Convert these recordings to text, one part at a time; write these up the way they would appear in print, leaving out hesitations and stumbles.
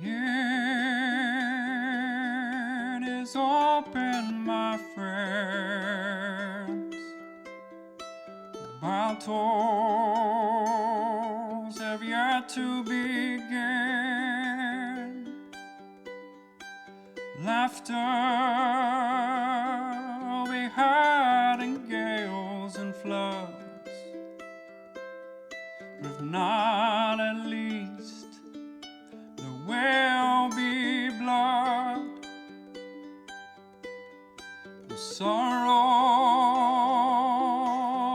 It is open, my friends. Battles have yet to begin. Laughter will be heard in gales and floods. But if not, at least there will be blood. The sorrow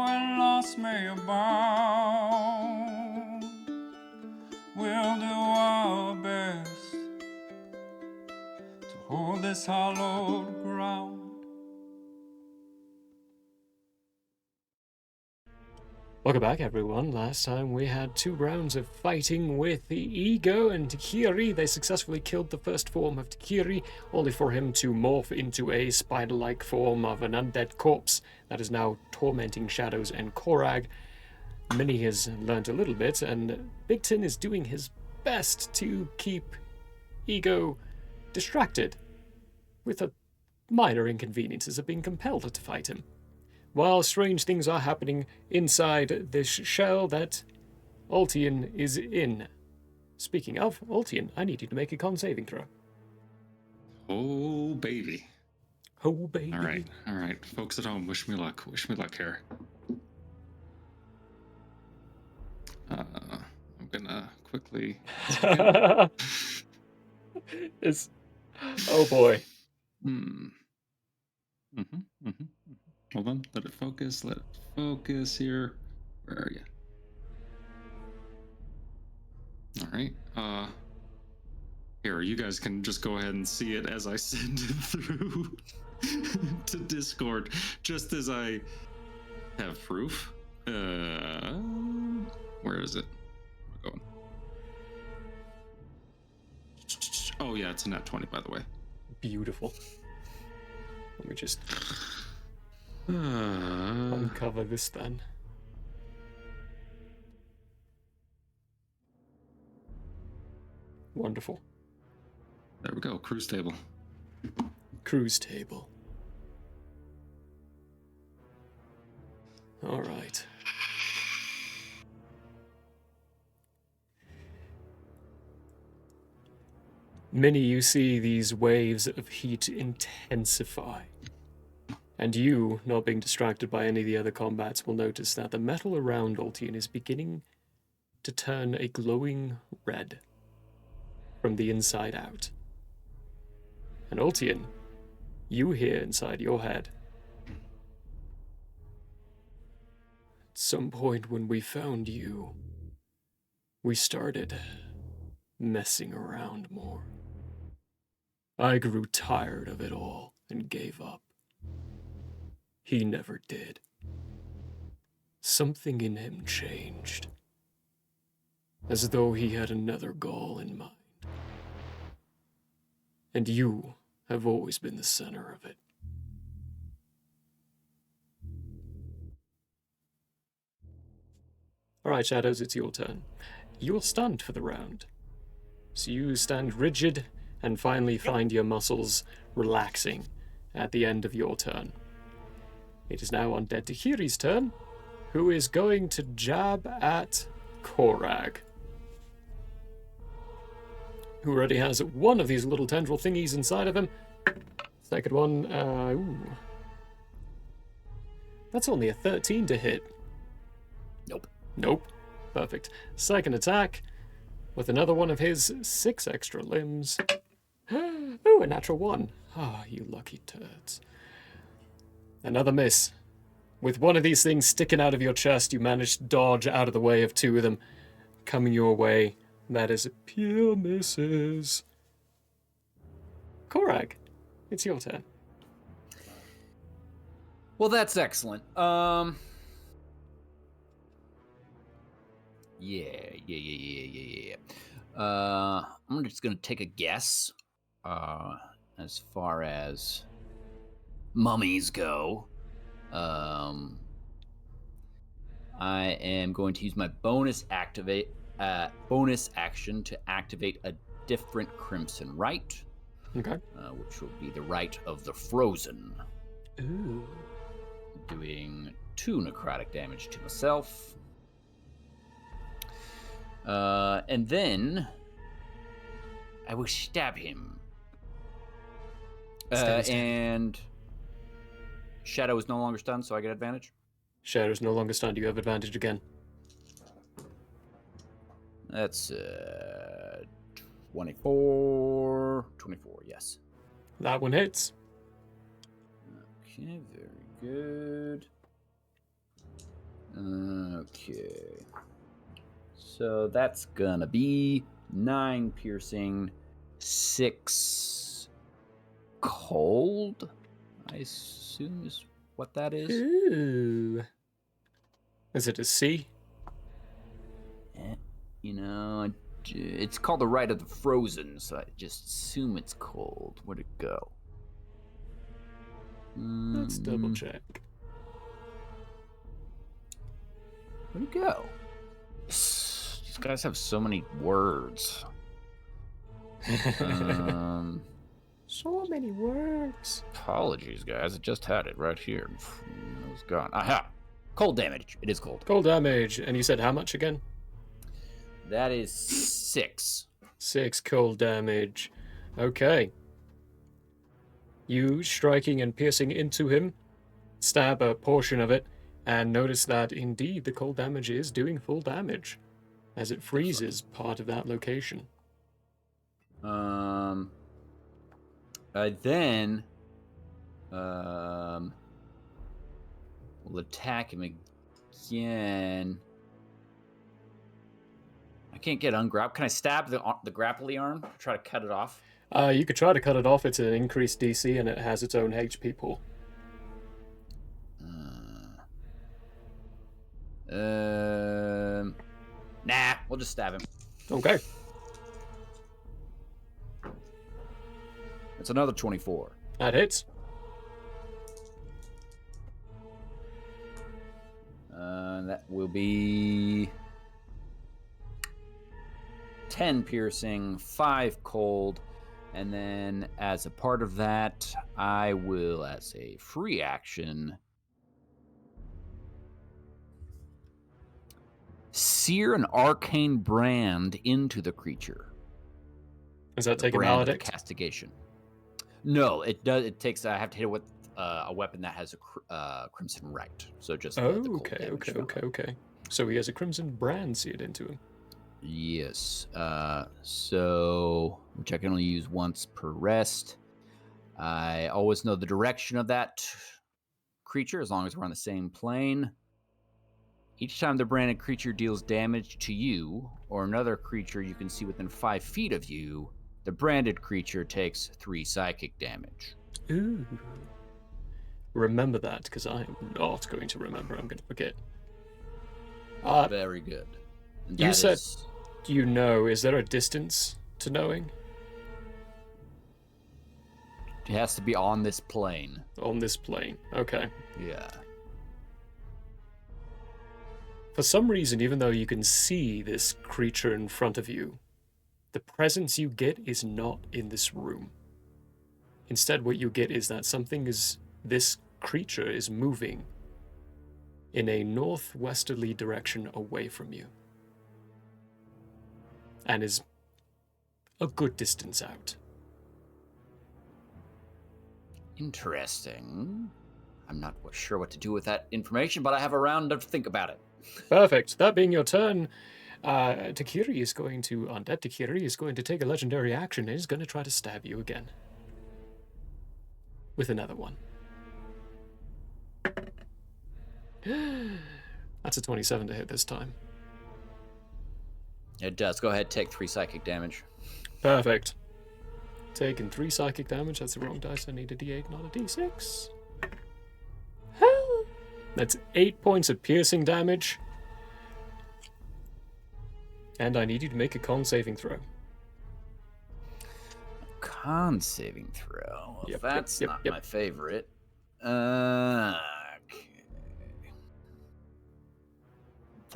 and loss may abound. We'll do our best to hold this hallowed ground. Welcome back, everyone. Last time we had 2 rounds of fighting with the Ego and Takiri. They successfully killed the first form of Takiri, only for him to morph into a spider-like form of an undead corpse that is now tormenting Shadows and Korag. Minnie has learnt a little bit, and Bigton is doing his best to keep Ego distracted, with the minor inconveniences of being compelled to fight him, while strange things are happening inside this shell that Ultion is in. Speaking of Ultion, I need you to make a con saving throw. Oh, baby. Oh, baby. All right. Folks at home, wish me luck. Wish me luck here. I'm gonna quickly... It's... Oh, boy. Hold on, let it focus here. Where are you? All right, here, you guys can just go ahead and see it as I send it through to Discord, just as I have proof. Where is it? Where am I going? Oh yeah, it's a nat 20, by the way. Beautiful. Let me just uncover this then. Wonderful. There we go, cruise table. Cruise table. All right. Minnie, you see these waves of heat intensify. And you, not being distracted by any of the other combats, will notice that the metal around Ultion is beginning to turn a glowing red from the inside out. And Ultion, you hear inside your head, at some point when we found you, we started messing around more. I grew tired of it all and gave up. He never did. Something in him changed, as though he had another goal in mind. And you have always been the center of it. Alright, Shadows, it's your turn. You're stunned for the round. So you stand rigid and finally find your muscles relaxing at the end of your turn. It is now Undead Tahiri's turn, who is going to jab at Korag, who already has one of these little tendril thingies inside of him. Second one, ooh. That's only a 13 to hit. Nope. Perfect. Second attack, with another one of his 6 extra limbs. Ooh, a natural 1. Ah, you lucky turds. Another miss. With one of these things sticking out of your chest, you manage to dodge out of the way of 2 of them coming your way. That is pure misses. Korag, it's your turn. Well, that's excellent. Yeah. I'm just gonna take a guess. As far as mummies go, I am going to use my bonus action to activate a different Crimson Rite, Okay. which will be the Rite of the Frozen. Ooh. Doing 2 necrotic damage to myself. And then I will stab him. Stab. And Shadow is no longer stunned, so I get advantage. Shadow's no longer stunned. You have advantage again. That's 24. 24, yes. That one hits. Okay, very good. Okay. So that's gonna be 9 piercing, 6 cold, I assume is what that is. Ooh. Is it a C? You know, it's called the Rite of the Frozen, so I just assume it's cold. Where'd it go? Let's double check. Where'd it go? These guys have so many words. So many words. Apologies, guys. I just had it right here. It was gone. Aha! Cold damage. It is cold. Cold damage. And you said how much again? That is 6. 6 cold damage. Okay. You striking and piercing into him, stab a portion of it, and notice that indeed the cold damage is doing full damage, as it freezes part of that location. I then will attack him again. I can't get ungrapped. Can I stab the grapply arm? Try to cut it off? You could try to cut it off. It's an increased DC and it has its own HP pool. Nah, we'll just stab him. Okay. It's another 24. That hits. That will be 10 piercing, 5 cold, and then as a part of that, I will, as a free action, sear an arcane brand into the creature. Does that take a Brand of maledict? castigation. No, it does. It takes. I have to hit it with a weapon that has a crimson rite. So just. Oh, the cold okay, damage okay. from it. So he has a crimson brand seared into him. Yes. So which I can only use once per rest. I always know the direction of that creature as long as we're on the same plane. Each time the branded creature deals damage to you or another creature you can see within 5 feet of you, the branded creature takes 3 psychic damage. Ooh. Remember that, because I am not going to remember. I'm going to forget. Very good. And You that said, is- you know, is there a distance to knowing? it has to be on this plane. On this plane. Okay. Yeah. For some reason, even though you can see this creature in front of you, the presence you get is not in this room. Instead, what you get is that this creature is moving in a northwesterly direction away from you. And is a good distance out. Interesting. I'm not sure what to do with that information, but I have a round to think about it. Perfect. That being your turn, Undead Takiri is going to take a legendary action and is going to try to stab you again. With another one. That's a 27 to hit this time. It does. Go ahead, take 3 psychic damage. Perfect. Taking 3 psychic damage. That's the wrong dice. I need a d8, not a d6. That's 8 points of piercing damage. And I need you to make a con saving throw. Con saving throw. Well, Yep, that's yep, not yep. my favorite. Okay.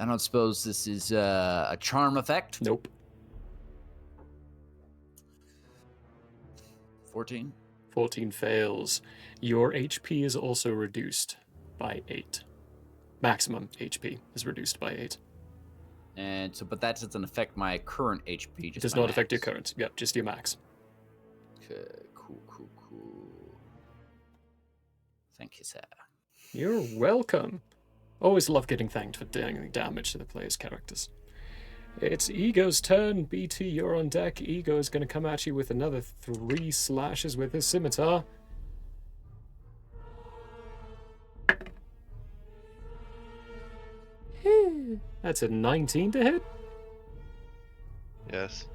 I don't suppose this is a charm effect? Nope. 14. 14 fails. Your HP is also reduced by 8. Maximum HP is reduced by 8. And so, but that doesn't affect my current HP. It Just does my not affect your max. current. Yep, just your max. Okay, cool. Thank you, sir. You're welcome. Always love getting thanked for dealing damage to the player's characters. It's Ego's turn. BT, you're on deck. Ego is going to come at you with another 3 slashes with his scimitar. That's a 19 to hit. Yes.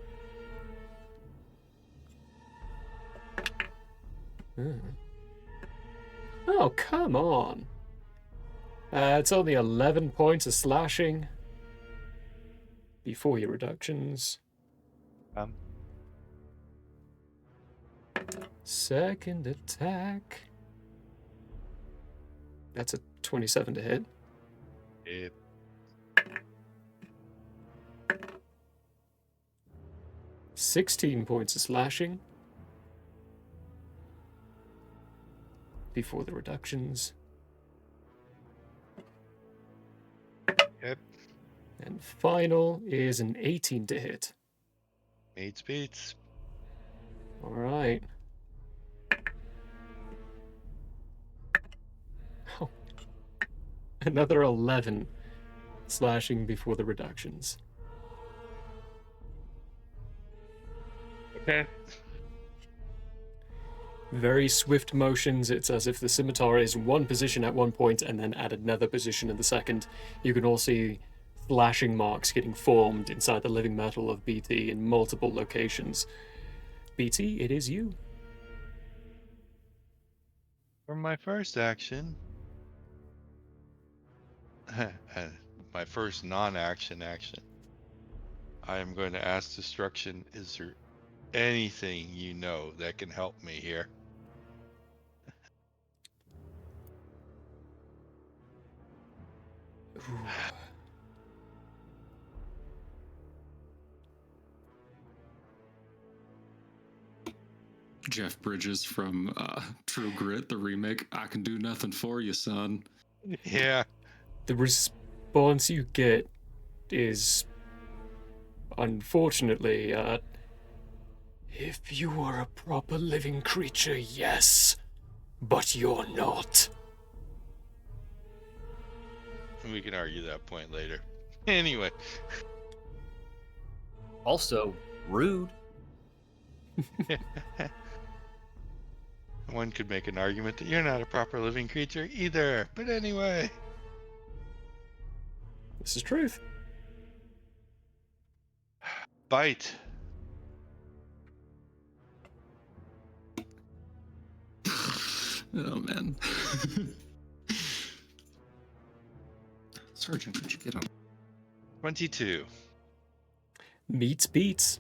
Oh, come on. It's only 11 points of slashing before your reductions. Second attack. That's a 27 to hit. It 16 points of slashing before the reductions. Yep. And final is an 18 to hit. meets beats. All right. Oh. Another 11 slashing before the reductions. Okay. Very swift motions. It's as if the scimitar is in one position at one point and then at another position in the second. You can all see flashing marks getting formed inside the living metal of BT in multiple locations. BT, it is you. For my first action, my first non-action action, I am going to ask Destruction, is there anything you know that can help me here? Jeff Bridges from True Grit, the remake. I can do nothing for you, son. Yeah. The response you get is, unfortunately, if you were a proper living creature, yes, but you're not. We can argue that point later. Anyway. Also, rude. One could make an argument that you're not a proper living creature either. But anyway. This is truth. Bite. Oh, man. Sergeant, could you get up? 22. Meets beats.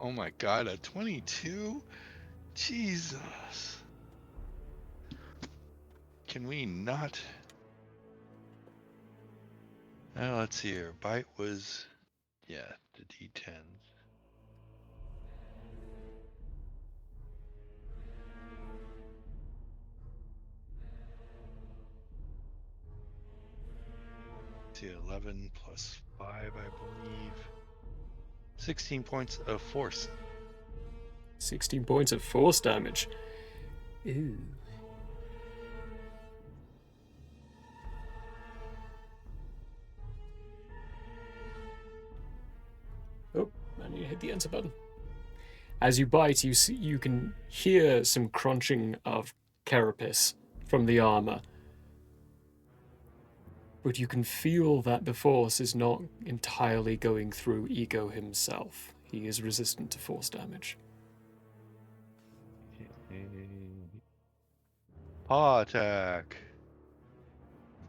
Oh my god, a 22? Jesus. Can we not? Let's see here. Bite was, yeah, the D10s. See, 11 plus 5, I believe. 16 points of force. 16 points of force damage. Ew. Oh, I need to hit the enter button. As you bite, you can hear some crunching of carapace from the armor. But you can feel that the force is not entirely going through Ego himself. He is resistant to force damage. Paw attack.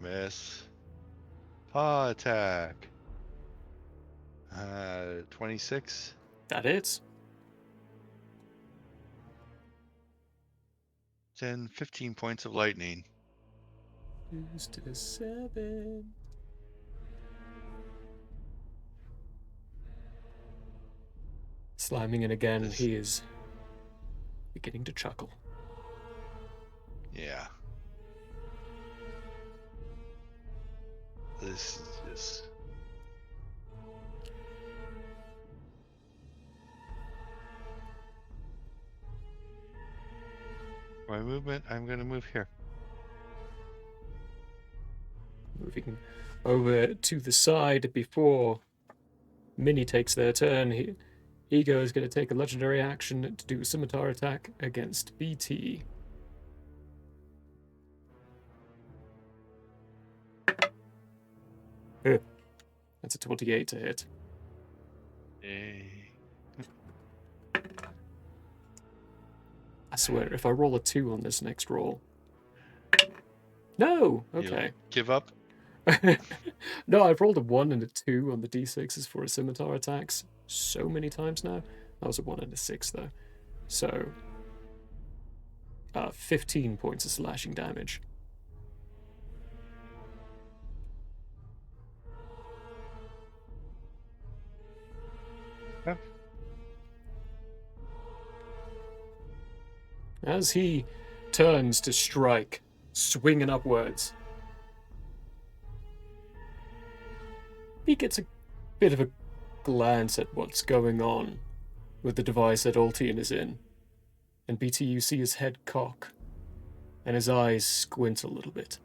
Miss. Paw attack. 26. That hits. 15 points of lightning. Boost to the 7. Slamming it again, he is beginning to chuckle. Yeah. This is just... My movement, I'm gonna move here. Moving over to the side before Minnie takes their turn, Ego is going to take a legendary action to do a scimitar attack against BT. That's a 28 to hit. Yay. I swear, if I roll a 2 on this next roll... No! Okay. Give up? No, I've rolled a 1 and a 2 on the d6s for a scimitar attacks so many times now. That was a 1 and a 6, though. So, 15 points of slashing damage. Okay. As he turns to strike, swinging upwards, he gets a bit of a glance at what's going on with the device that Ultion is in. And BT, you see his head cock, and his eyes squint a little bit.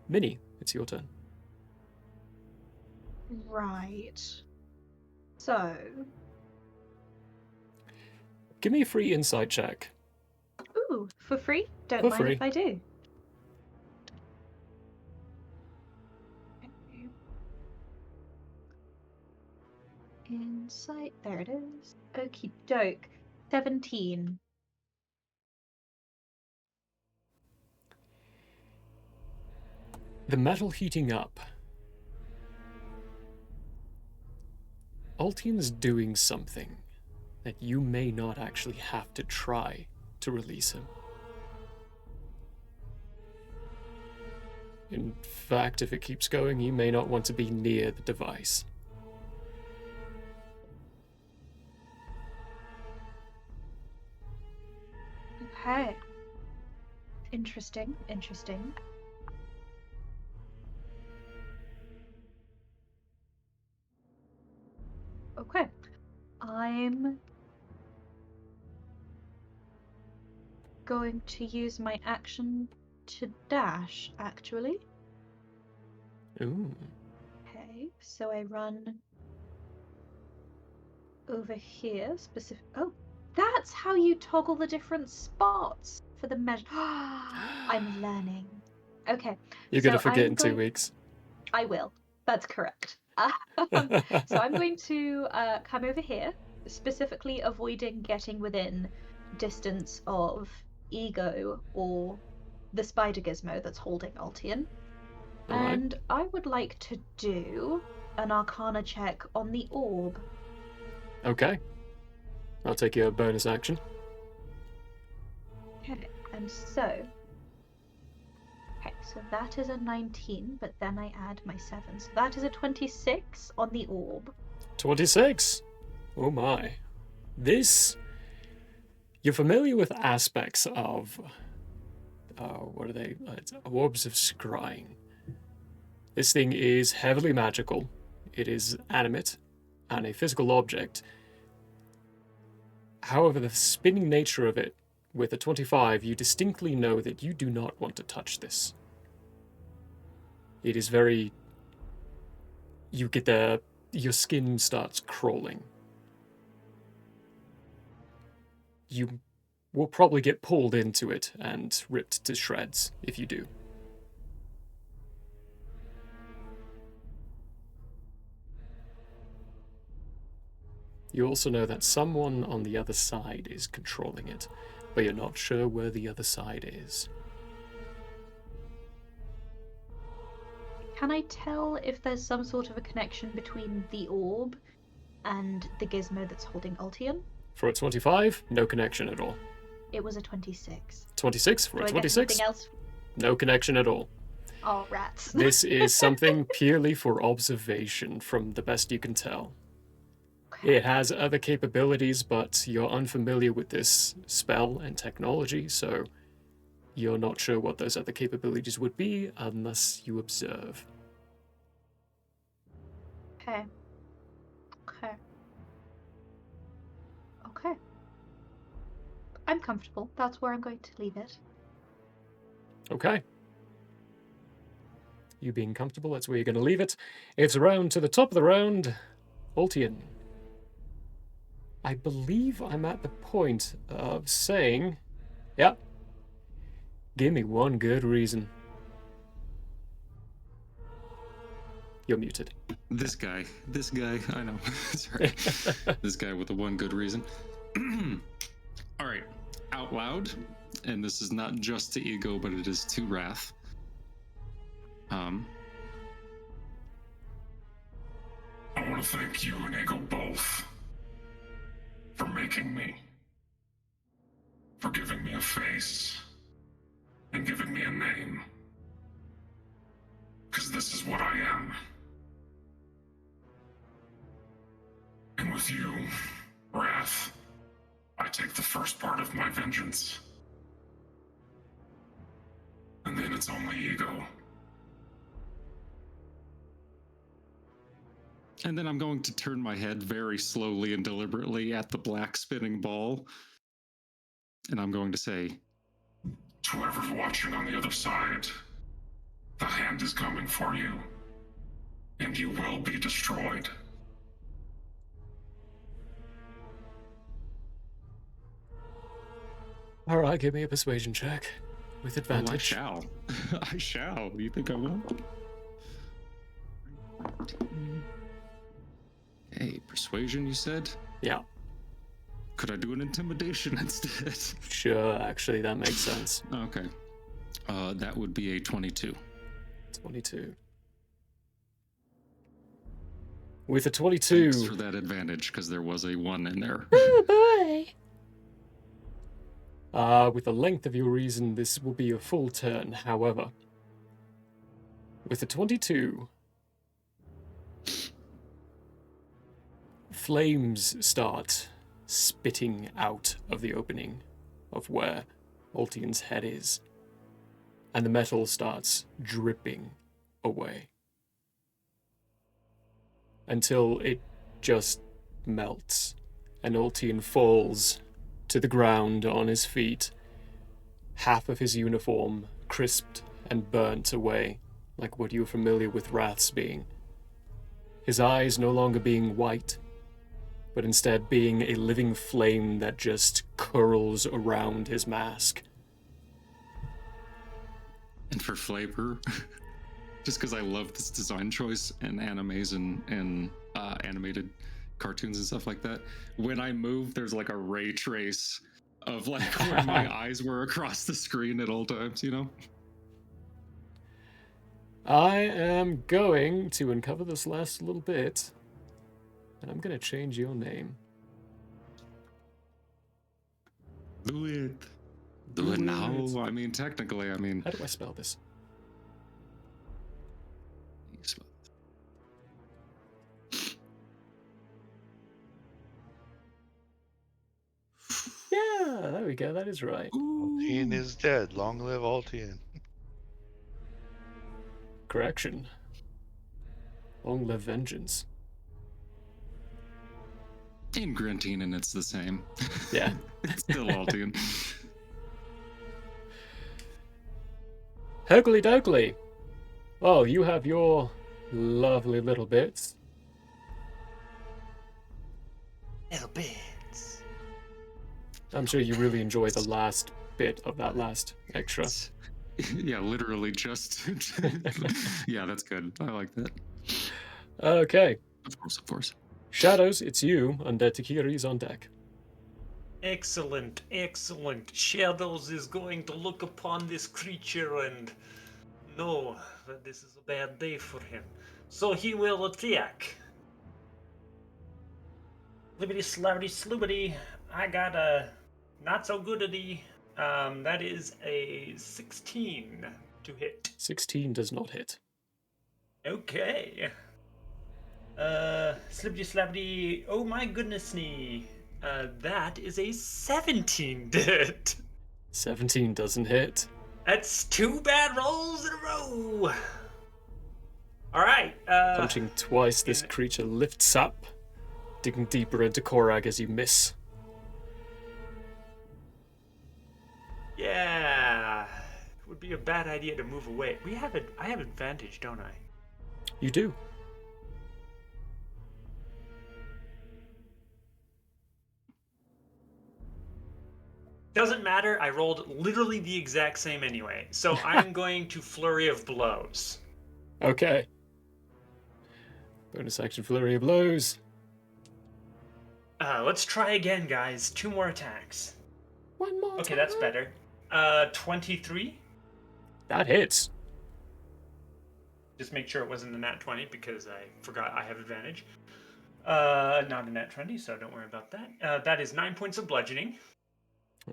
Minnie, it's your turn. Right. So, Give me a free insight check. ooh, for free? Don't For mind free. if I do. Insight, there it is. Okie doke. 17. The metal heating up. Ultion's doing something that you may not actually have to try to release him. In fact, if it keeps going, you may not want to be near the device. Okay. Interesting, interesting. Okay. I'm going to use my action to dash, actually. Ooh. Okay, so I run over here, specific. Oh, that's how you toggle the different spots for the measure. I'm learning. Okay. You're going to so forget I'm in 2 going- weeks. I will. That's correct. So I'm going to come over here, specifically avoiding getting within distance of Ego or the spider gizmo that's holding Ultion. Alright. And I would like to do an Arcana check on the orb. Okay. I'll take your bonus action. Okay, and so... Okay, so that is a 19, but then I add my 7. So that is a 26 on the orb. 26. Oh my. This... You're familiar with aspects of... what are they? It's orbs of scrying. This thing is heavily magical. It is animate and a physical object. However, the spinning nature of it, with a 25, you distinctly know that you do not want to touch this. It is very... You get the... Your skin starts crawling. You will probably get pulled into it and ripped to shreds if you do. You also know that someone on the other side is controlling it, but you're not sure where the other side is. Can I tell if there's some sort of a connection between the orb and the gizmo that's holding Ultion? For a 25, no connection at all. It was a 26. 26 for Do a I get 26, anything else? no connection at all. Oh, rats. This is something purely for observation from the best you can tell. It has other capabilities, but you're unfamiliar with this spell and technology, so you're not sure what those other capabilities would be unless you observe. Okay. Okay. Okay. I'm comfortable. That's where I'm going to leave it. Okay. You being comfortable, that's where you're going to leave it. It's round to the top of the round. Ultion. I believe I'm at the point of saying, yeah, give me one good reason. You're muted. This guy, I know. Sorry. This guy with the one good reason. All right, out loud, and this is not just to Ego, but it is to Wrath. I want to thank you and Ego both for making me, for giving me a face, and giving me a name. Because this is what I am. And with you, Wrath, I take the first part of my vengeance. And then it's only Ego. And then I'm going to turn my head very slowly and deliberately at the black spinning ball. And I'm going to say, to whoever's watching on the other side, the hand is coming for you. And you will be destroyed. Alright, give me a persuasion check. With advantage. Oh, I shall. I shall. You think I won't? Hey, persuasion, you said? Yeah. Could I do an intimidation instead? Sure, actually, that makes sense. Okay. That would be a 22. 22. With a 22... Thanks for that advantage, because there was a 1 in there. Oh boy! With the length of your reason, this will be a full turn. However, with a 22, flames start spitting out of the opening of where Ultion's head is, and the metal starts dripping away until it just melts, and Ultion falls to the ground on his feet, half of his uniform crisped and burnt away, like what you're familiar with Wrath's being. His eyes no longer being white, but instead being a living flame that just curls around his mask. And for flavor, just because I love this design choice and animes and animated cartoons and stuff like that, when I move, there's like a ray trace of like where my eyes were across the screen at all times, you know? I am going to uncover this last little bit, and I'm going to change your name. Do it. Do it now. I mean, technically, I mean... How do I spell this? Yeah, there we go. That is right. Ultion is dead. Long live Ultion. Correction. Long live vengeance. In Grantinan, it's the same. Yeah. It's still Ultion. Hergly Dogley. Well, you have your lovely little bits. Little bits. I'm sure you really enjoy the last bit of that last extra. Yeah, literally just... Yeah, that's good. I like that. Okay. Of course, of course. Shadows, it's you. Undead Takiri's on deck. Excellent, excellent. Shadows is going to look upon this creature and know that this is a bad day for him. So he will attack. Libbity slabbity sloobity. I got a not so goodity. That is a 16 to hit. 16 does not hit. Okay. Slippity slappity. Oh my goodness me. That is a 17 to hit. 17 doesn't hit. That's 2 bad rolls in a row. All right. Punching twice, this creature lifts up, digging deeper into Korag as you miss. Yeah. It would be a bad idea to move away. I have advantage, don't I? You do. Doesn't matter. I rolled literally the exact same anyway. So I'm going to flurry of blows. Okay. Bonus action flurry of blows. Let's try again, guys. 2 more attacks. One more Okay, time. that's better. 23. That hits. Just make sure it wasn't a nat 20 because I forgot I have advantage. Not a nat 20, so don't worry about that. That is 9 points of bludgeoning.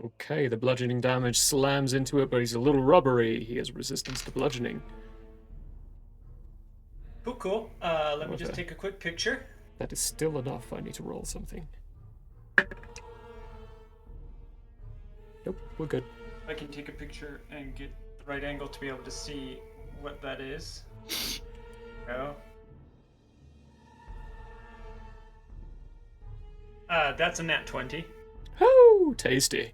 Okay, the bludgeoning damage slams into it, but he's a little rubbery. He has resistance to bludgeoning. Cool. Let me just Okay. take a quick picture. That is still enough. I need to roll something. Nope, we're good. I can take a picture and get the right angle to be able to see what that is. No. That's a nat 20. Oh, tasty.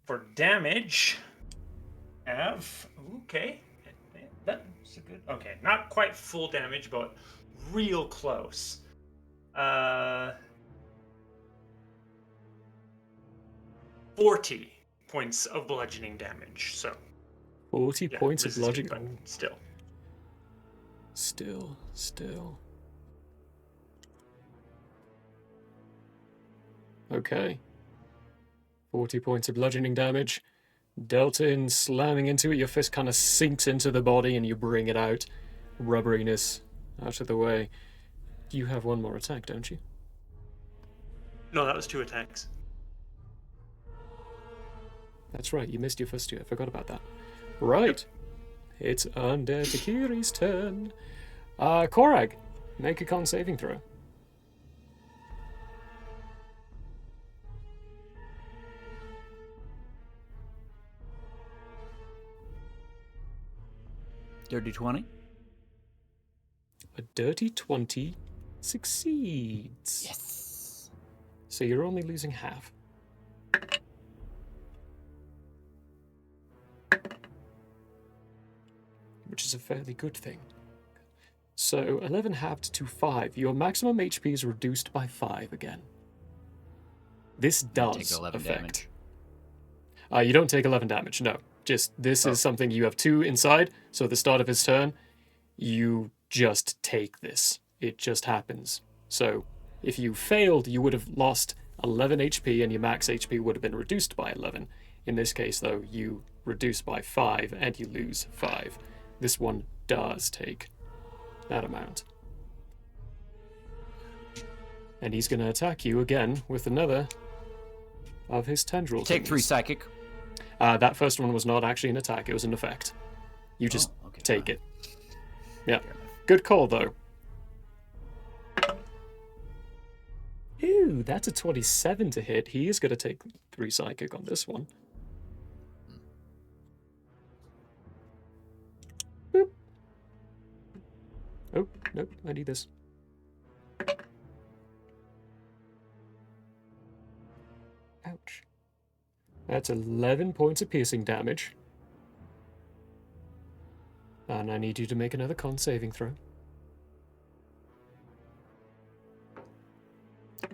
For damage, okay. That's a good. Okay, not quite full damage, but real close. 40 points of bludgeoning damage. So 40 yeah, points of resisting, bludgeoning. but still. Still. Okay. 40 points of bludgeoning damage. Dealt in, slamming into it, your fist kind of sinks into the body and you bring it out. Rubberiness out of the way. You have one more attack, don't you? No, that was 2 attacks. That's right, you missed your first 2. I forgot about that. Right. It's Undead Takiri's turn. Korag, make a con saving throw. Dirty 20. A dirty 20 succeeds. Yes. So you're only losing half. Which is a fairly good thing. So 11 halved to 5. Your maximum HP is reduced by 5 again. This does Take 11 affect. damage. You don't take 11 damage, no. Just this is something you have 2 inside, so at the start of his turn, you just take this. It just happens. So if you failed, you would have lost 11 HP and your max HP would have been reduced by 11. In this case, though, you reduce by 5 and you lose 5. This one does take that amount. And he's going to attack you again with another of his tendrils. Take 3 psychic. That first one was not actually an attack, it was an effect. You just okay, take fine. it. Yeah. Good call, though. Ooh, that's a 27 to hit. He is going to take 3 psychic on this one. Boop. Oh, nope, I need this. Ouch. That's 11 points of piercing damage. And I need you to make another con saving throw.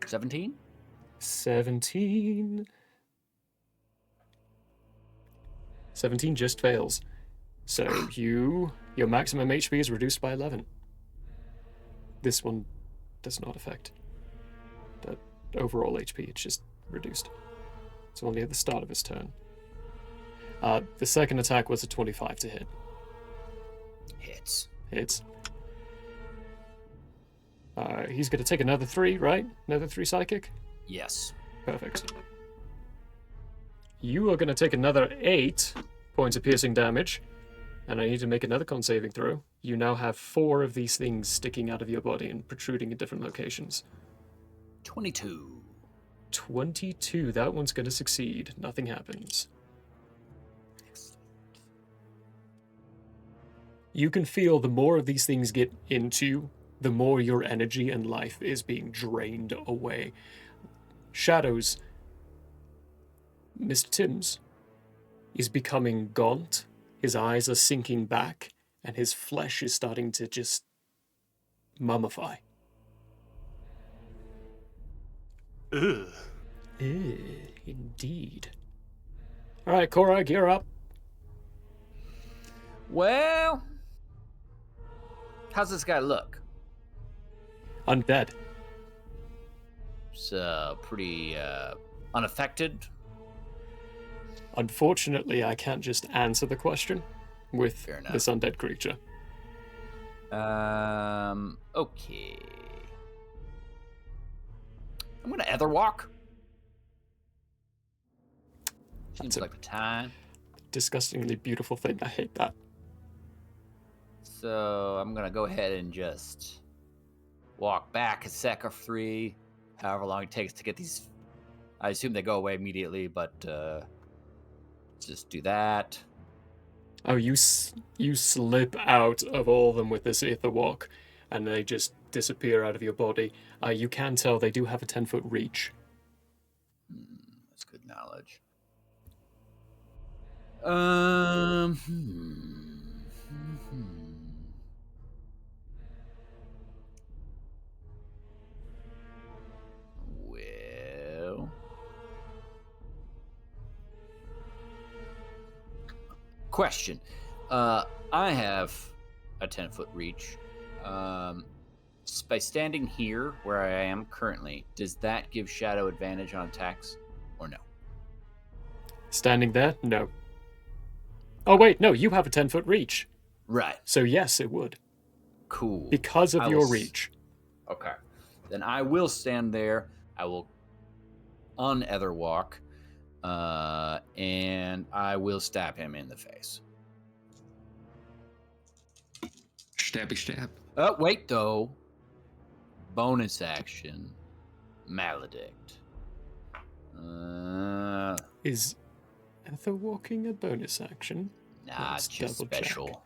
17. 17 just fails. So your maximum HP is reduced by 11. This one does not affect the overall HP, it's just reduced. It's only at the start of his turn. The second attack was a 25 to hit. Hits. Hits. He's going to take another 3, right? Another 3 psychic? Yes. Perfect. You are going to take another 8 points of piercing damage. and I need to make another con saving throw. You now have 4 of these things sticking out of your body and protruding in different locations. 22. 22. That one's going to succeed. Nothing happens. Excellent. You can feel the more of these things get into you, the more your energy and life is being drained away. Shadows, Mr. Timms is becoming gaunt. His eyes are sinking back, and his flesh is starting to just mummify. Ugh. Indeed. All right, Korag, you're up. Well, how's this guy look? Undead. So pretty unaffected. Unfortunately, I can't just answer the question with Fair enough. this undead creature. Okay. I'm gonna ether walk. Seems That's a like the time. disgustingly beautiful thing. I hate that. So I'm gonna go ahead and just walk back a sec or 3, however long it takes to get these. I assume they go away immediately, but just do that. Oh, you slip out of all of them with this ether walk, and they just disappear out of your body. You can tell they do have a 10-foot reach. That's good knowledge. Hmm. Well, question. I have a 10-foot reach. By standing here where I am currently, does that give Shadow advantage on attacks or no? Standing there? No. Oh, wait, no, you have a 10-foot reach. Right. So yes, it would. Cool. Because of I will your reach. Okay. Then I will stand there. I will unether walk. And I will stab him in the face. Stabby stab. Oh, wait, though. Bonus action. Maledict. Is ether walking a bonus action? Nah, Let's it's just double check. special.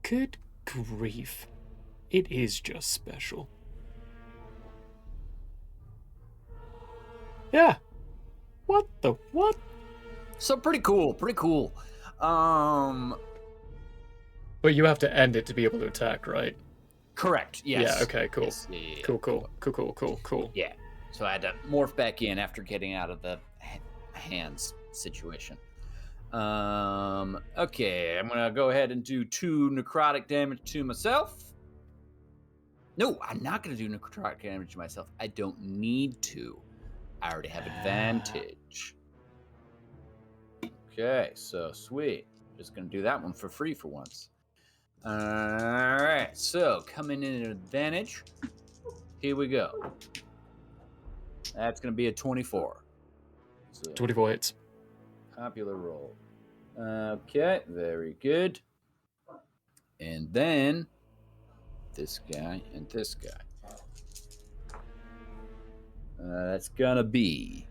Good grief. It is just special. Yeah. What the what? So pretty cool, pretty cool. But you have to end it to be able to attack, right? Correct. Yes. Yeah, okay, cool. Yes, yeah. Cool. Yeah. So I had to morph back in after getting out of the hands situation. Okay, I'm gonna go ahead and do 2 necrotic damage to myself. No, I'm not gonna do necrotic damage to myself. I don't need to. I already have advantage. Okay, so sweet. Just gonna do that one for free for once. Alright, so coming in at advantage. Here we go. That's gonna be a 24. So, 24 hits. popular roll. Okay, very good. And then this guy and this guy. That's gonna be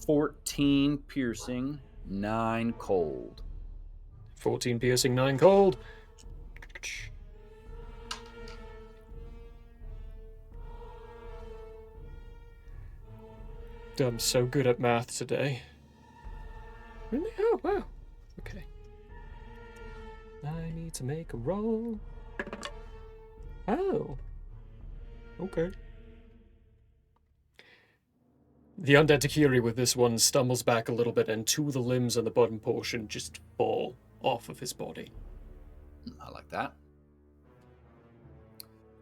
14 piercing, 9 cold. 14 piercing, 9 cold. I'm so good at math today. Really? Oh, wow. Okay. I need to make a roll. Oh. Okay. The undead Takiri with this one stumbles back a little bit, and 2 of the limbs on the bottom portion just fall off of his body. I like that.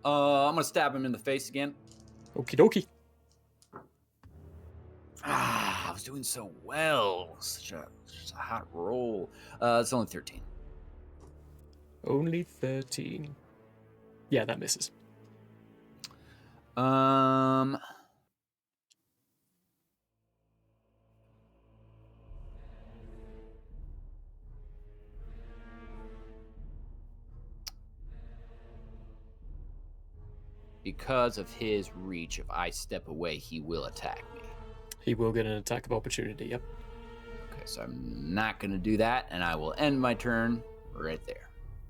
I'm gonna stab him in the face again. Okie dokie. I was doing so well. Such a hot roll. It's only 13. Only 13. Yeah, that misses. because of his reach, if I step away, he will attack me. He will get an attack of opportunity, yep. Okay, so I'm not going to do that, and I will end my turn right there.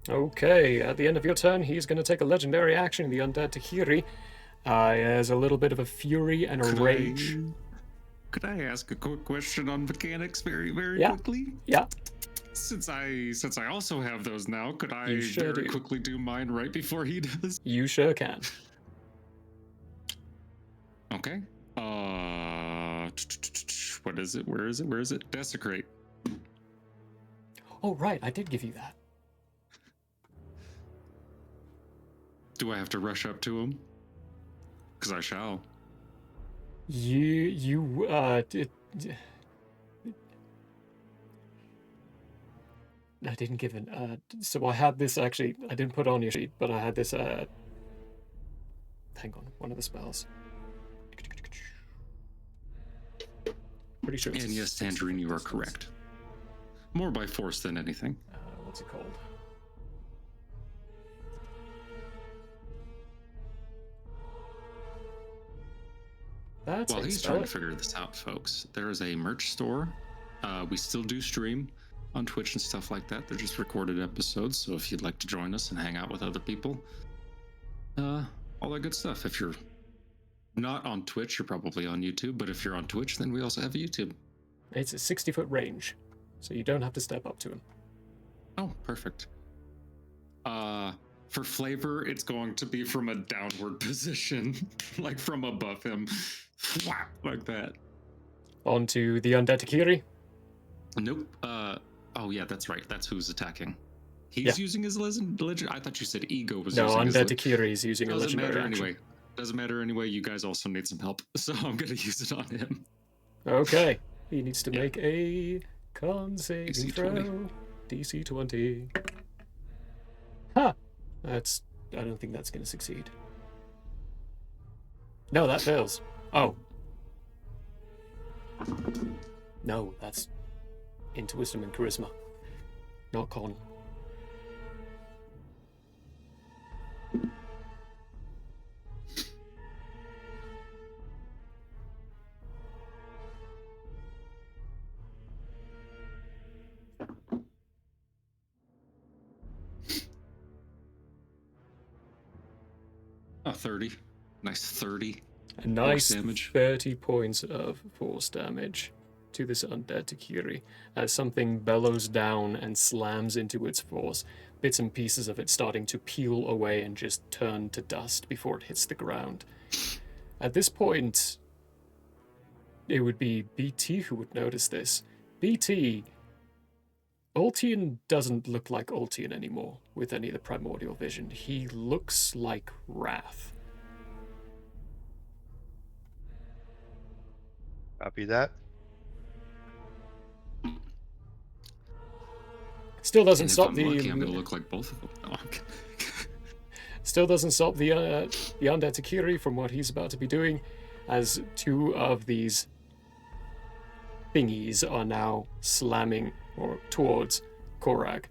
Okay, at the end of your turn, he's going to take a legendary action, the Undead Tahiri. He has a little bit of a fury and a rage. Could I ask a quick question on mechanics very Yeah. quickly? Yeah. Since I also have those now, could I You sure very do. quickly do mine right before he does? You sure can. Okay. What is it? Where is it? Desecrate. Oh, right, I did give you that. Do I have to rush up to him? Because I shall. I didn't give an, so I had this actually, I didn't put it on your sheet, but I had this, hang on, one of the spells. Pretty sure it's And yes, Tangerine, you are correct. More by force than anything. What's it called? That's While it, he's spell trying it. to figure this out, folks, there is a merch store. We still do stream on Twitch and stuff like that. They're just recorded episodes, so if you'd like to join us and hang out with other people, all that good stuff. If you're not on Twitch, you're probably on YouTube, but if you're on Twitch, then we also have YouTube. It's a 60-foot range, so you don't have to step up to him. Oh, perfect. For flavor, it's going to be from a downward position, like from above him, Whap, like that. On to the Undead Tahiri. Nope. Oh yeah, that's right. That's who's attacking. He's using his legend. I thought you said Ego was No, using his Undead Tahiri is using a Doesn't legendary matter action. anyway. Doesn't matter anyway. You guys also need some help, so I'm gonna use it on him. Okay. He needs to Yeah. make a con saving DC throw. 20. DC 20. Ha! I don't think that's going to succeed. No, that fails. Oh. No, that's into wisdom and charisma. Not con. Oh, 30. Nice 30. A nice Force damage. 30 points of force damage to this undead Takiri as something bellows down and slams into its force, bits and pieces of it starting to peel away and just turn to dust before it hits the ground. At this point, it would be BT who would notice this. BT, Ultion doesn't look like Ultion anymore with any of the primordial vision. He looks like Wrath. Copy that. Still doesn't And if stop I'm the lucky, I'm gonna look like both of them. No, I'm kidding. still doesn't stop the undead Takiri from what he's about to be doing, as two of these thingies are now slamming or towards Korag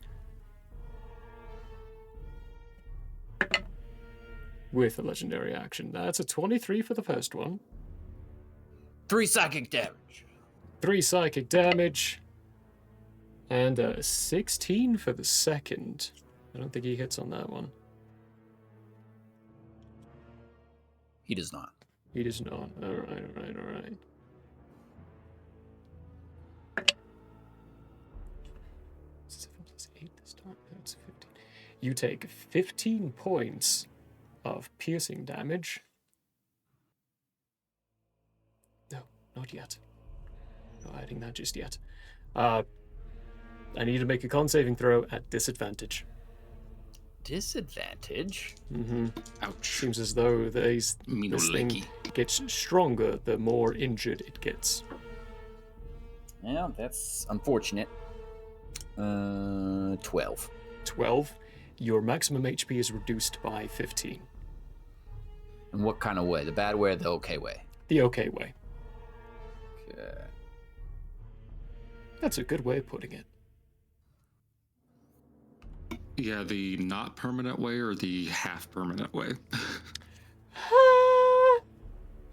with a legendary action. That's a 23 for the first one. 3 psychic damage. 3 psychic damage. And a 16 for the second. I don't think he hits on that one. He does not. He does not. Alright. Is it 7 plus 8 this time? No, it's 15. You take 15 points of piercing damage. No, not yet. Not adding that just yet. I need to make a con saving throw at disadvantage. Disadvantage? Mm-hmm. Ouch. Seems as though this thing Lakey. gets stronger the more injured it gets. Yeah, that's unfortunate. 12. 12. Your maximum HP is reduced by 15. In what kind of way? The bad way or the okay way? The okay way. Okay. That's a good way of putting it. Yeah, the not permanent way or the half permanent way?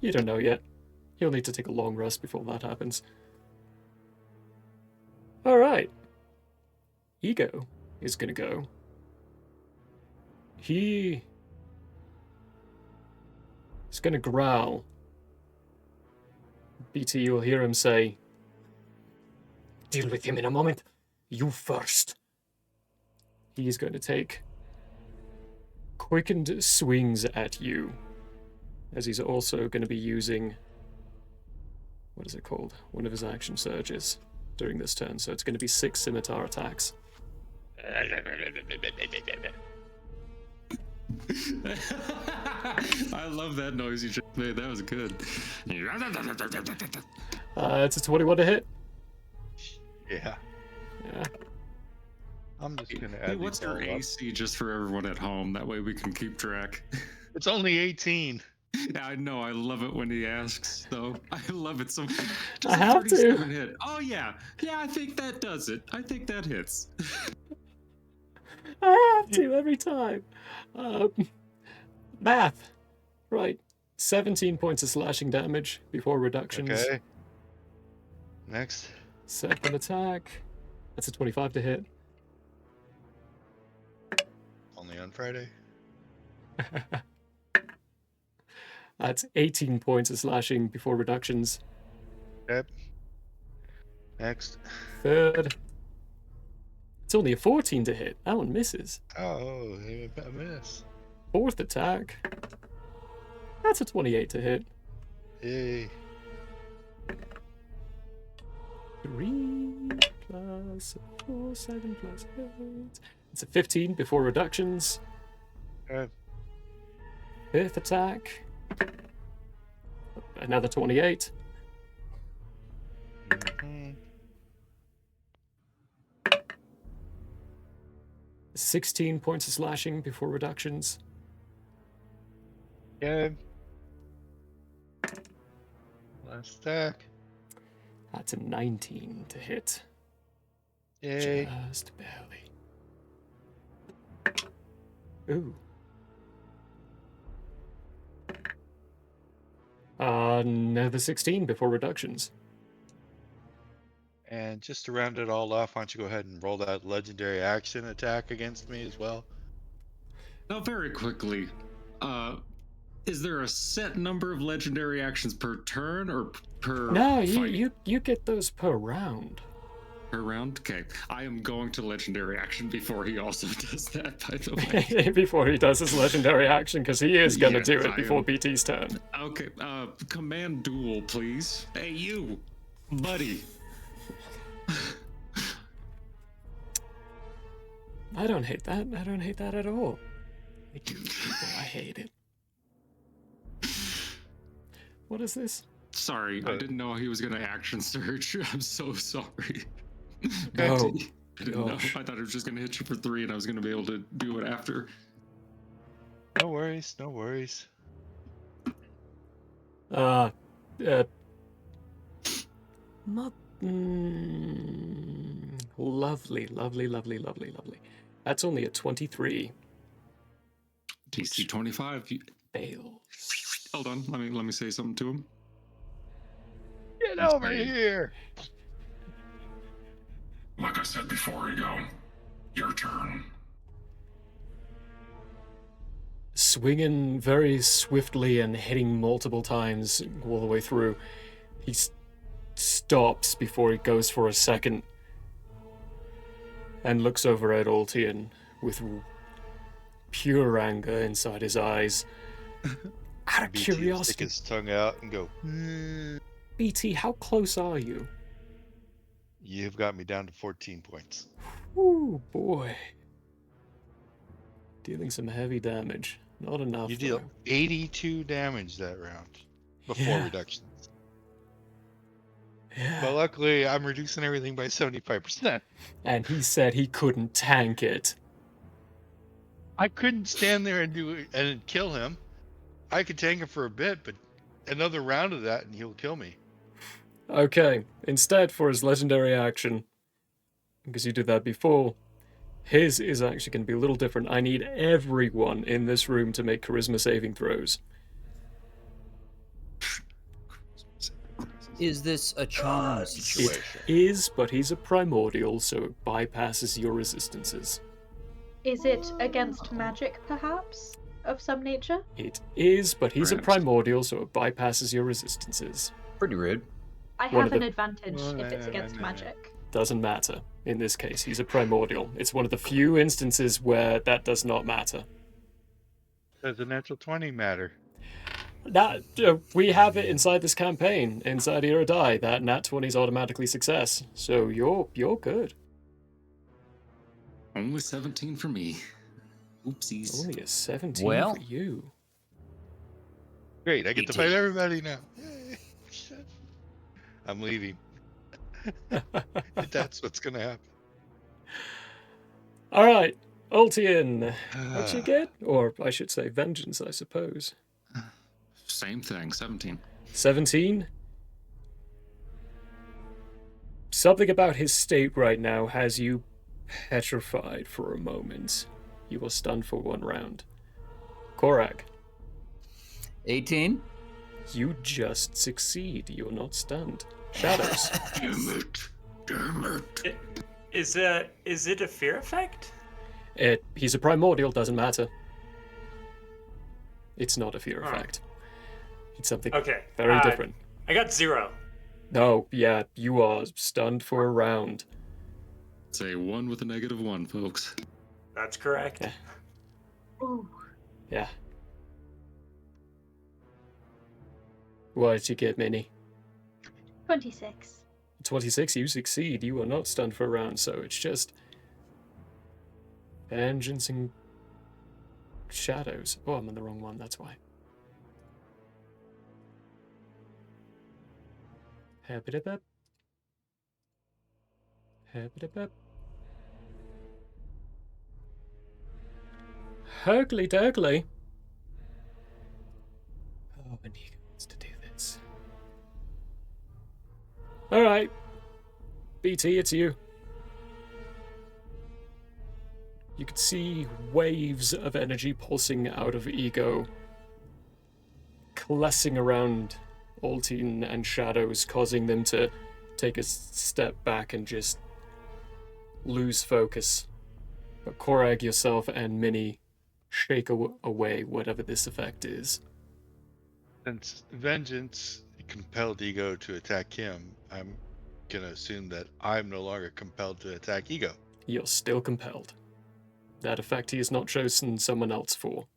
You don't know yet. You'll need to take a long rest before that happens. Alright. Ego is gonna go. He is gonna growl. BT, you'll hear him say, "Deal with him in a moment. You first." He's going to take quickened swings at you, as he's also going to be using, what is it called? One of his action surges during this turn, so it's going to be 6 scimitar attacks. I love that noise you just made. That was good. It's a 21 to hit. Yeah. Yeah. I'm just gonna add Hey, what's these their all up. AC just for everyone at home? That way we can keep track. It's only 18. Yeah, I know. I love it when he asks, though. I love it so. Just I a have to. 37 hit. Oh yeah, yeah. I think that does it. I think that hits. I have to every time. Math. Right. 17 points of slashing damage before reductions. Okay. Next. Second attack. That's a 25 to hit. Only on Friday. That's 18 points of slashing before reductions. Yep. Next. Third. It's only a 14 to hit. That one misses. Oh, a miss. Fourth attack. That's a 28 to hit. Yay. 3 plus 4, 7 plus 8. It's a 15 before reductions. Okay. Fifth attack. Another 28. Mhm. 16 points of slashing before reductions. Okay. Last attack. That's a 19 to hit. Yay. Just barely. Ooh. Another 16 before reductions. And just to round it all off, why don't you go ahead and roll that legendary action attack against me as well? Now, very quickly, is there a set number of legendary actions per turn or per No, fight? you get those per round. Per round? Okay. I am going to legendary action before he also does that, by the way. Before he does his legendary action, because he is going to Yes, do I it before am. BT's turn. Okay, command duel, please. Hey, you, buddy. I don't hate that. I don't hate that at all. I hate it. What is this? Sorry, I didn't know he was going to action surge. I'm so sorry. Oh, I didn't know. gosh. I thought it was just going to hit you for 3 and I was going to be able to do it after. No worries, no worries. Not, lovely, lovely, lovely, lovely, lovely. That's only a 23. DC 25. Fails. Hold on, let me say something to him. Get That's over great. here! Like I said before, Ego, your turn. Swinging very swiftly and hitting multiple times all the way through, he stops before he goes for a second and looks over at Ultion with pure anger inside his eyes. Out of BT will stick curiosity, his tongue out and go, BT, how close are you? You've got me down to 14 points. Ooh, boy. Dealing some heavy damage. Not enough. You deal though. 82 damage that round before Yeah. reductions. Yeah. But luckily, I'm reducing everything by 75%. And he said he couldn't tank it. I couldn't stand there and do it and kill him. I could tank him for a bit, but another round of that and he'll kill me. Okay, instead for his legendary action, because you did that before, his is actually going to be a little different. I need everyone in this room to make charisma saving throws. Is this a charm It situation? is, but he's a primordial, so it bypasses your resistances. Is it against magic, perhaps, of some nature? It is, but he's a Perhaps. primordial, so it bypasses your resistances. Pretty rude. I One have of an the- advantage if it's against magic. Doesn't matter. In this case, he's a primordial. It's one of the few instances where that does not matter. Does a natural 20 matter? That we have it inside this campaign, inside Era Die. That nat 20 is automatically success, so you're good. Only 17 for me. Oopsies. Only a 17 Well- for you. Great, I get to 18. fight everybody now. Yay. Shit. I'm leaving. That's what's gonna happen. All right, Ultion. What'd you get? Or I should say, vengeance, I suppose. Same thing, 17. 17. Something about his state right now has you petrified for a moment. You are stunned for 1 round. Korak, 18. you just succeed. You're not stunned. Shadows. Damn it. Damn it. Is it a fear effect? He's a primordial, doesn't matter. It's not a fear Alright. effect. It's something Okay. very different. I got 0. No, yeah, you are stunned for a round. It's a 1 with a -1, folks. That's correct. Yeah. Ooh. Yeah. What did you get, Minnie? 26. 26, you succeed. You are not stunned for a round, so it's just vengeance and shadows. Oh, I'm on the wrong one, that's why. Habidabab. Habidabab. Hurgly Durgly. Oh, Inigo wants to do this. Alright. BT, it's you. You can see waves of energy pulsing out of Ego, coalescing around Ultion and Shadows, causing them to take a step back and just lose focus. But Korag, yourself, and Minnie shake away whatever this effect is. Since vengeance compelled Ego to attack him, I'm gonna assume that I'm no longer compelled to attack Ego. You're still compelled. That effect he has not chosen someone else for.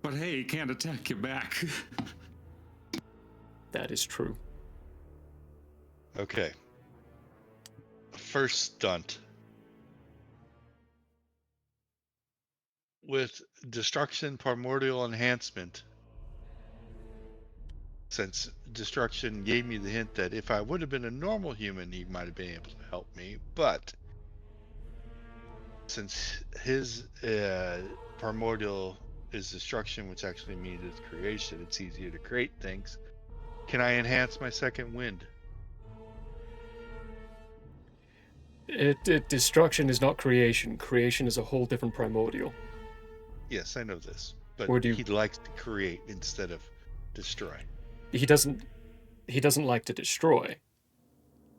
But hey, he can't attack you back. That is true. Okay. First stunt. With destruction primordial enhancement, since destruction gave me the hint that if I would have been a normal human, he might have been able to help me, but since his primordial is destruction, which actually means it's creation, it's easier to create things. Can I enhance my second wind? Destruction is not creation. Creation is a whole different primordial. Yes, I know this, but Or do you- he likes to create instead of destroy. He doesn't like to destroy.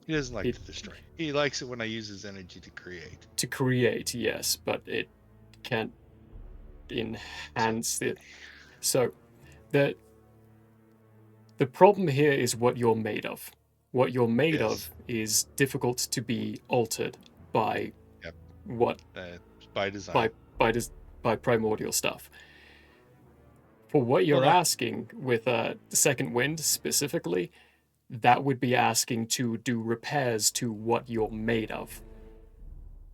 He doesn't like He- to destroy. He likes it when I use his energy to create. To create, yes, but it can't enhance it. So, the problem here is what you're made of. What you're made Yes. of is difficult to be altered by Yep. what By design. by primordial stuff. For what you're Well, no. asking with the second wind specifically, that would be asking to do repairs to what you're made of,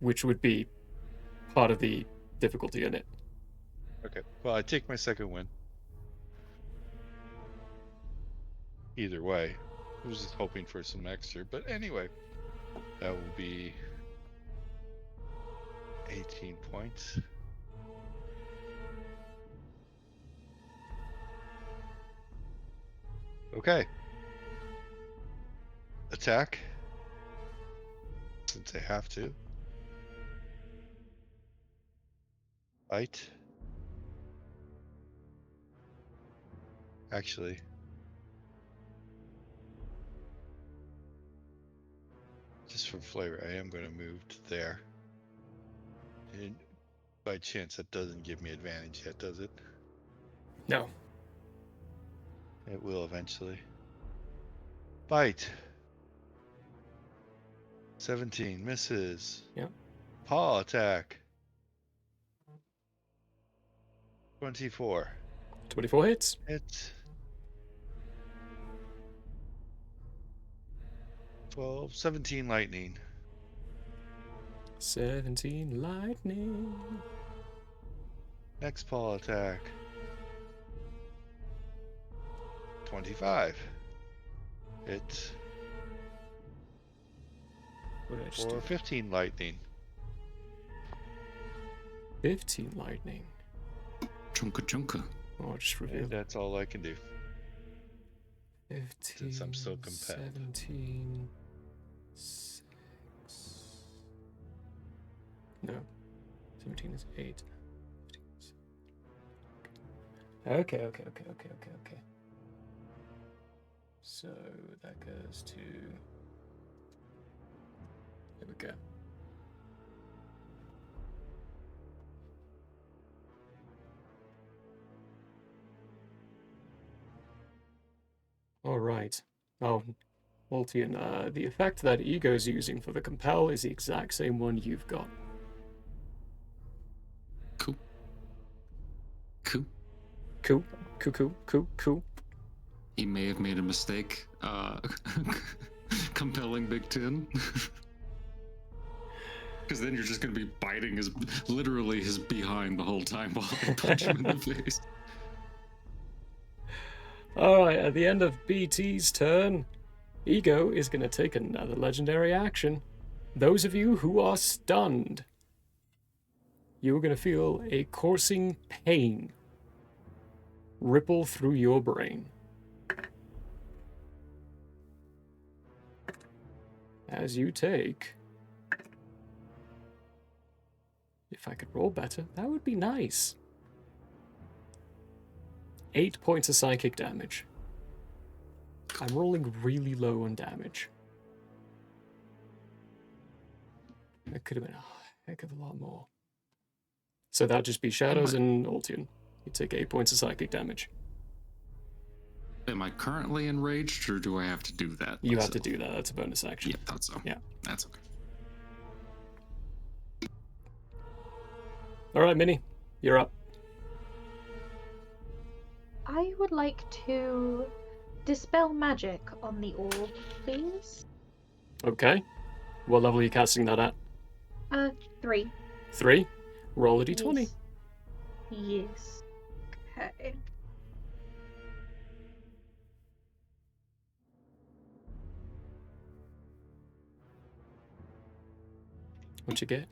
which would be part of the difficulty in it. Okay. Well, I take my second win. Either way, I was just hoping for some extra, but anyway, that will be 18 points. Okay. Attack. Since I have to. Fight. Actually. just for flavor, I am going to move to there. And by chance, that doesn't give me advantage yet, does it? No. It will eventually. Bite. 17 misses. Yep. Paw attack. 24. 24 hits. Hit. 12, 17 lightning. 17 lightning. Next paw attack. 25. Hit. What did I just For do? 15 lightning. 15 lightning. Chunka chunka. Oh, I'll just reveal. And that's all I can do. 15, Since I'm so competitive. 17, 6. No. 17 is 8. 15 is... Okay. So that goes to... There we go. All right. Oh, Ultion, the effect that Ego's using for the compel is the exact same one you've got. Cool. Cool. Cool. He may have made a mistake. Compelling Big Tin. Because then you're just going to be biting literally his behind the whole time while I punch him in the face. Alright, at the end of BT's turn, Ego is going to take another legendary action. Those of you who are stunned, you are going to feel a coursing pain ripple through your brain. As you take... If I could roll better, that would be nice. 8 points of psychic damage. I'm rolling really low on damage. That could have been a heck of a lot more. So that'd just be Shadows and Ultion. You take 8 points of psychic damage. Am I currently enraged, or do I have to do that? You have to do that. That's a bonus action. Yeah, thought so. Yeah. That's okay. All right, Minnie, you're up. I would like to dispel magic on the orb, please. Okay. What level are you casting that at? 3. 3. Roll a d20. Yes. Okay. What'd you get?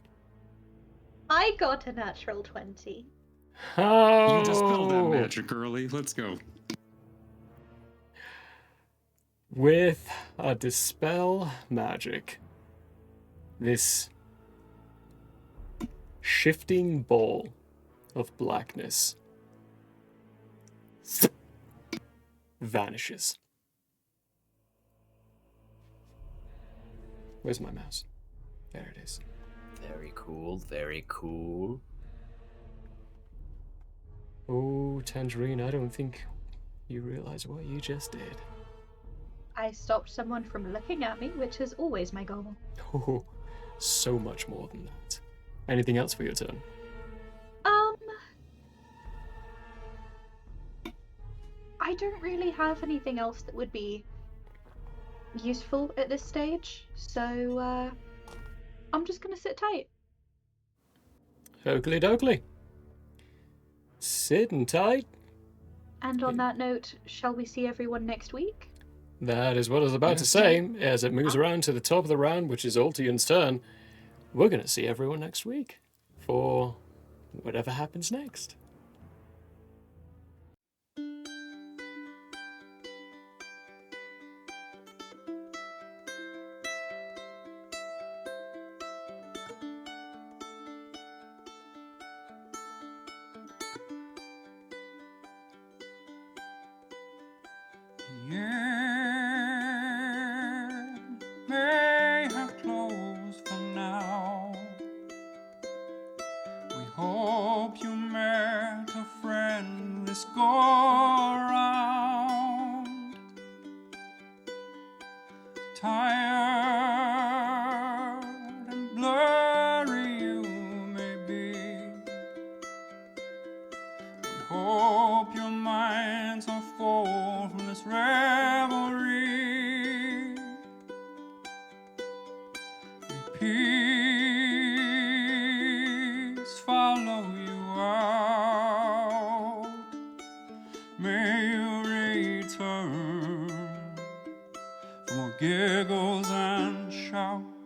I got a natural 20. Oh! You dispelled that magic early. Let's go. With a dispel magic, this shifting ball of blackness vanishes. Where's my mouse? There it is. Very cool, very cool. Oh, Tangerine, I don't think you realize what you just did. I stopped someone from looking at me, which is always my goal. Oh, so much more than that. Anything else for your turn? I don't really have anything else that would be useful at this stage, so I'm just gonna sit tight. Oakley dokley. Sitting tight. And on that note, shall we see everyone next week? That is what I was about to say. As it moves around to the top of the round, which is Ultion's turn, we're going to see everyone next week for whatever happens next. Yeah, may have closed peace follow you out. May you return for more giggles and shouts.